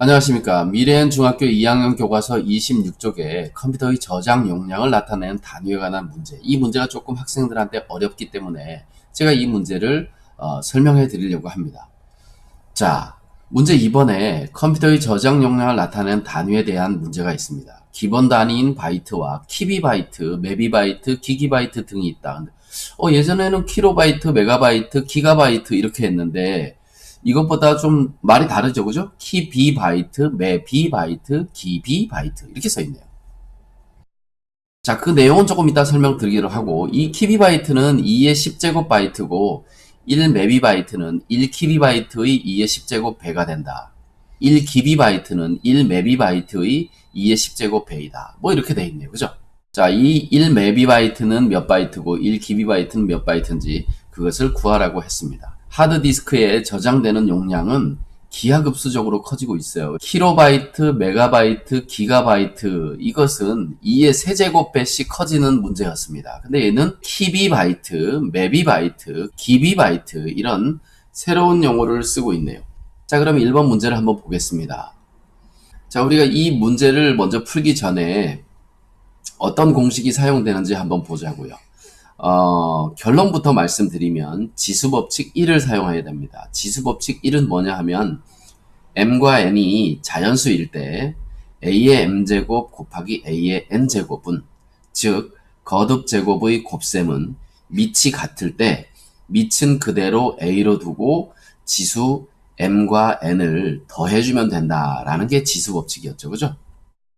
안녕하십니까. 미래엔 중학교 2학년 교과서 26쪽에 컴퓨터의 저장 용량을 나타내는 단위에 관한 문제. 이 문제가 조금 학생들한테 어렵기 때문에 제가 이 문제를 설명해 드리려고 합니다. 자, 문제 2번에 컴퓨터의 저장 용량을 나타내는 단위에 대한 문제가 있습니다. 기본 단위인 바이트와 키비바이트, 메비바이트, 기기바이트 등이 있다. 예전에는 킬로바이트, 메가바이트, 기가바이트 이렇게 했는데 이것보다 좀 말이 다르죠, 그죠? 키비바이트, 메비바이트, 기비바이트 이렇게 써 있네요. 자, 그 내용은 조금 이따 설명드리기로 하고, 이 키비바이트는 2의 10제곱 바이트고 1메비바이트는 1키비바이트의 2의 10제곱 배가 된다. 1기비바이트는 1메비바이트의 2의 10제곱 배이다. 뭐 이렇게 돼 있네요, 그죠? 자, 이 1메비바이트는 몇 바이트고 1기비바이트는 몇 바이트인지 그것을 구하라고 했습니다. 하드디스크에 저장되는 용량은 기하급수적으로 커지고 있어요. 킬로바이트, 메가바이트, 기가바이트 이것은 2의 세제곱배씩 커지는 문제였습니다. 근데 얘는 키비바이트, 메비바이트, 기비바이트 이런 새로운 용어를 쓰고 있네요. 자, 그럼 1번 문제를 한번 보겠습니다. 자, 우리가 이 문제를 먼저 풀기 전에 어떤 공식이 사용되는지 한번 보자고요. 결론부터 말씀드리면 지수법칙 1을 사용해야 됩니다. 지수법칙 1은 뭐냐 하면 m과 n이 자연수일 때 a의 m제곱 곱하기 a의 n제곱은, 즉 거듭제곱의 곱셈은 밑이 같을 때 밑은 그대로 a로 두고 지수 m과 n을 더해주면 된다라는 게 지수법칙이었죠. 그죠?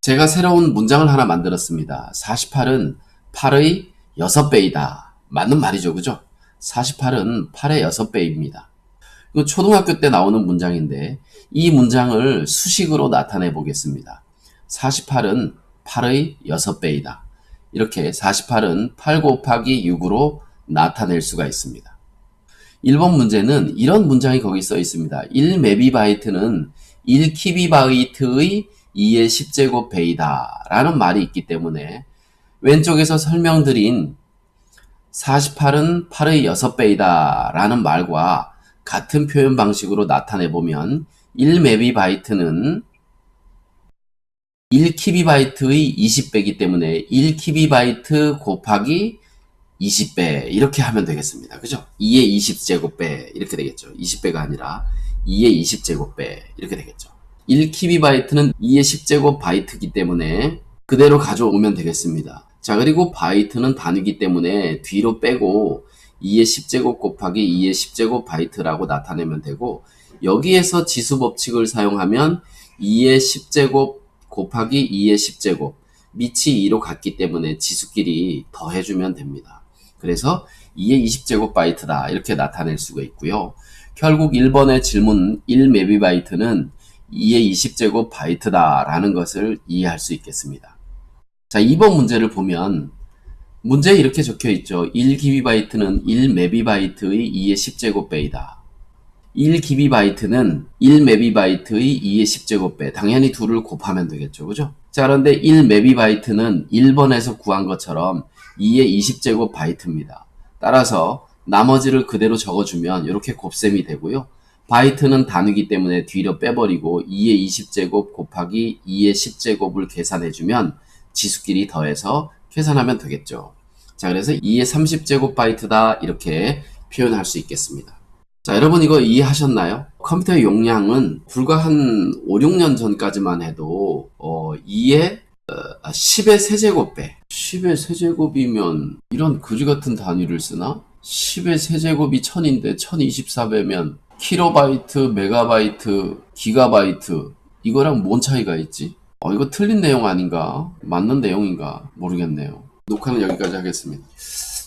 제가 새로운 문장을 하나 만들었습니다. 48은 8의 6배이다. 맞는 말이죠. 그죠? 48은 8의 6배입니다. 이거 초등학교 때 나오는 문장인데 이 문장을 수식으로 나타내 보겠습니다. 48은 8의 6배이다. 이렇게 48은 8 곱하기 6으로 나타낼 수가 있습니다. 1번 문제는 이런 문장이 거기 써 있습니다. 1메비바이트는 1키비바이트의 2의 10제곱 배이다 라는 말이 있기 때문에 왼쪽에서 설명드린 48은 8의 6배이다 라는 말과 같은 표현 방식으로 나타내보면 1메비바이트는 1키비바이트의 20배이기 때문에 1키비바이트 곱하기 20배 이렇게 하면 되겠습니다. 그죠? 2의 20제곱배 이렇게 되겠죠. 20배가 아니라 2의 20제곱배 이렇게 되겠죠. 1키비바이트는 2의 10제곱 바이트이기 때문에 그대로 가져오면 되겠습니다. 자, 그리고 바이트는 단위이기 때문에 뒤로 빼고 2의 10제곱 곱하기 2의 10제곱 바이트라고 나타내면 되고, 여기에서 지수법칙을 사용하면 2의 10제곱 곱하기 2의 10제곱 밑이 2로 같기 때문에 지수끼리 더해주면 됩니다. 그래서 2의 20제곱 바이트다 이렇게 나타낼 수가 있고요. 결국 1번의 질문 1메비바이트는 2의 20제곱 바이트다 라는 것을 이해할 수 있겠습니다. 자, 2번 문제를 보면 문제에 이렇게 적혀 있죠. 1기비바이트는 1메비바이트의 2의 10제곱 배이다. 1기비바이트는 1메비바이트의 2의 10제곱 배. 당연히 둘을 곱하면 되겠죠. 그죠? 자, 그런데 1메비바이트는 1번에서 구한 것처럼 2의 20제곱 바이트입니다. 따라서 나머지를 그대로 적어주면 이렇게 곱셈이 되고요. 바이트는 단위이기 때문에 뒤로 빼버리고 2의 20제곱 곱하기 2의 10제곱을 계산해주면 지수끼리 더해서 계산하면 되겠죠. 자, 그래서 2의 30제곱 바이트다 이렇게 표현할 수 있겠습니다. 자, 여러분 이거 이해하셨나요? 컴퓨터의 용량은 불과 한 5, 6년 전까지만 해도 2의 10의 세제곱배. 10의 세제곱이면 이런 그지 같은 단위를 쓰나? 10의 세제곱이 1000인데 1024배면 킬로바이트, 메가바이트, 기가바이트 이거랑 뭔 차이가 있지? 이거 틀린 내용 아닌가? 맞는 내용인가? 모르겠네요. 녹화는 여기까지 하겠습니다.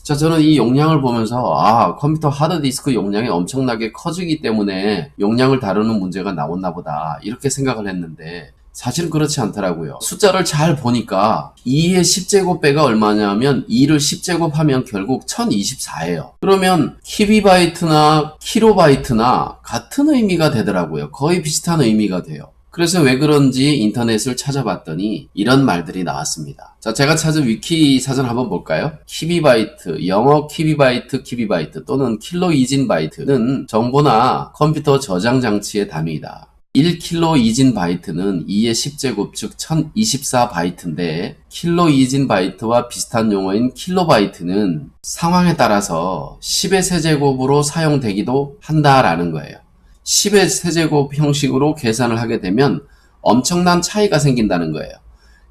자, 저는 이 용량을 보면서 컴퓨터 하드디스크 용량이 엄청나게 커지기 때문에 용량을 다루는 문제가 나왔나 보다 이렇게 생각을 했는데 사실은 그렇지 않더라고요. 숫자를 잘 보니까 2의 10제곱배가 얼마냐면 2를 10제곱 하면 결국 1024예요. 그러면 키비바이트나 킬로바이트나 같은 의미가 되더라고요. 거의 비슷한 의미가 돼요. 그래서 왜 그런지 인터넷을 찾아봤더니 이런 말들이 나왔습니다. 자, 제가 찾은 위키 사전 한번 볼까요? 키비바이트, 영어 키비바이트 또는 킬로이진바이트는 정보나 컴퓨터 저장 장치의 단위이다. 1킬로 이진 바이트는 2의 10제곱 즉 1024바이트인데 킬로 이진 바이트와 비슷한 용어인 킬로바이트는 상황에 따라서 10의 세제곱으로 사용되기도 한다라는 거예요. 10의 세제곱 형식으로 계산을 하게 되면 엄청난 차이가 생긴다는 거예요.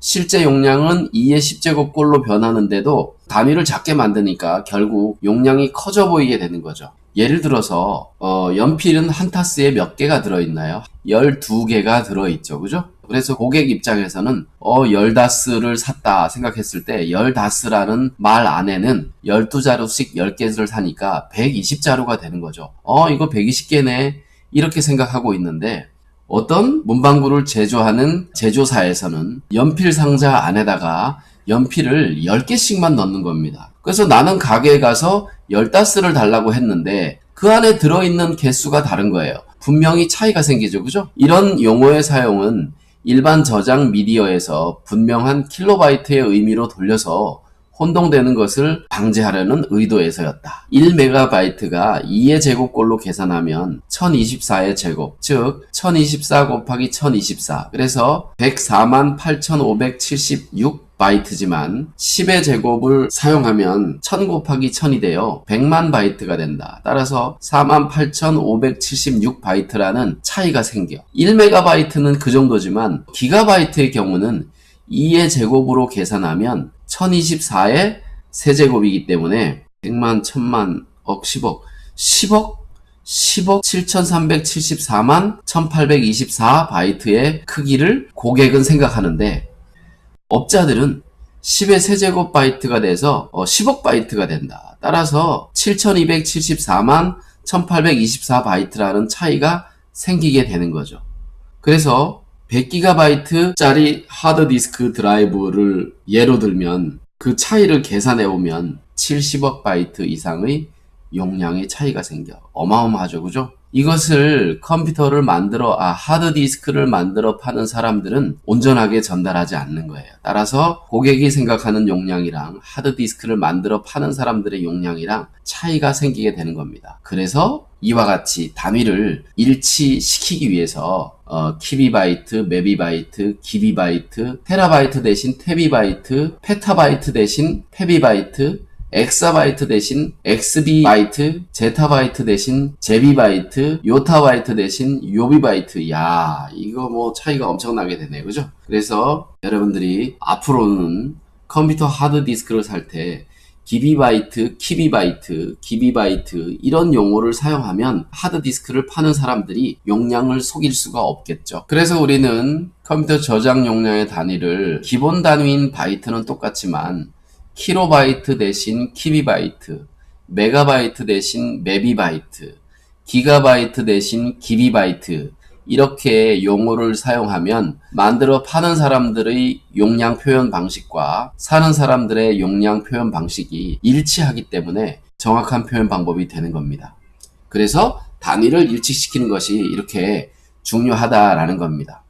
실제 용량은 2의 10제곱꼴로 변하는데도 단위를 작게 만드니까 결국 용량이 커져 보이게 되는 거죠. 예를 들어서 연필은 한 타스에 몇 개가 들어있나요? 12개가 들어있죠. 그죠? 그래서 고객 입장에서는 10다스를 샀다 생각했을 때 10다스라는 말 안에는 12자루씩 10개를 사니까 120자루가 되는 거죠. 이거 120개네 이렇게 생각하고 있는데 어떤 문방구를 제조하는 제조사에서는 연필 상자 안에다가 연필을 10개씩만 넣는 겁니다. 그래서 나는 가게에 가서 10다스를 달라고 했는데 그 안에 들어있는 개수가 다른 거예요. 분명히 차이가 생기죠. 그죠? 이런 용어의 사용은 일반 저장 미디어에서 분명한 킬로바이트의 의미로 돌려서 혼동되는 것을 방지하려는 의도에서였다. 1메가바이트가 2의 제곱꼴로 계산하면 1024의 제곱, 즉 1024 곱하기 1024, 그래서 148,576 바이트지만 10의 제곱을 사용하면 1000 곱하기 1000이 되어 100만 바이트가 된다. 따라서 48,576 바이트라는 차이가 생겨. 1메가바이트는 그 정도지만 기가바이트의 경우는 2의 제곱으로 계산하면 1024의 세제곱이기 때문에 100만, 1000만, 억, 10억, 10억 7374만 1824 바이트의 크기를 고객은 생각하는데 업자들은 10의 세제곱 바이트가 돼서 10억 바이트가 된다. 따라서 7274만 1824 바이트라는 차이가 생기게 되는 거죠. 그래서 100GB짜리 하드디스크 드라이브를 예로 들면 그 차이를 계산해 보면 70억 바이트 이상의 용량의 차이가 생겨. 어마어마하죠. 그죠? 이것을 컴퓨터를 하드디스크를 만들어 파는 사람들은 온전하게 전달하지 않는 거예요. 따라서 고객이 생각하는 용량이랑 하드디스크를 만들어 파는 사람들의 용량이랑 차이가 생기게 되는 겁니다. 그래서 이와 같이 단위를 일치시키기 위해서 키비바이트, 메비바이트, 기비바이트, 테라바이트 대신 테비바이트, 페타바이트 대신 페비바이트, 엑사바이트 대신 엑스비바이트, 제타바이트 대신 제비바이트, 요타바이트 대신 요비바이트. 야, 이거 뭐 차이가 엄청나게 되네. 그죠? 그래서 여러분들이 앞으로는 컴퓨터 하드디스크를 살 때 기비바이트, 키비바이트, 기비바이트 이런 용어를 사용하면 하드디스크를 파는 사람들이 용량을 속일 수가 없겠죠. 그래서 우리는 컴퓨터 저장 용량의 단위를 기본 단위인 바이트는 똑같지만 킬로바이트 대신 키비바이트, 메가바이트 대신 메비바이트, 기가바이트 대신 기비바이트 이렇게 용어를 사용하면 만들어 파는 사람들의 용량 표현 방식과 사는 사람들의 용량 표현 방식이 일치하기 때문에 정확한 표현 방법이 되는 겁니다. 그래서 단위를 일치시키는 것이 이렇게 중요하다라는 겁니다.